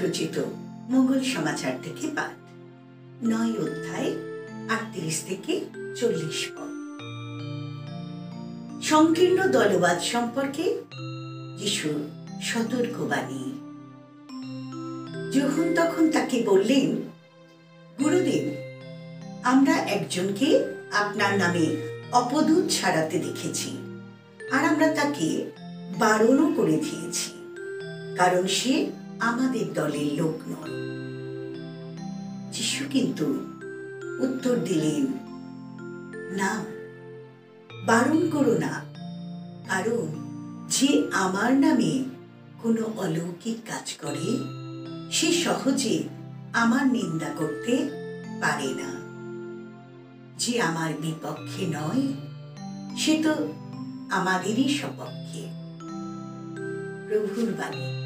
রচিত মঙ্গল সমাচার থেকে পাঠ ৯ অধ্যায় ৩৮ থেকে ৪০ পদ। সংকীর্ণ দলবাদ সম্পর্কে যিশুর সতর্কবাণী। যোহন তখন তাকে বললেন, গুরুদেব, আমরা একজনকে আপনার নামে অপদূত ছাড়াতে দেখেছি, আর আমরা তাকে বারণও করে দিয়েছি, কারণ সে আমাদের দলের লোক নয়। যিশু কিন্তু উত্তর দিলেন, না, বারণ করো না, কারণ যে আমার নামে কোনো অলৌকিক কাজ করে সে সহজে আমার নিন্দা করতে পারে না। যে আমার বিপক্ষে নয় সে তো আমাদেরই সপক্ষে। প্রভুর বাণী।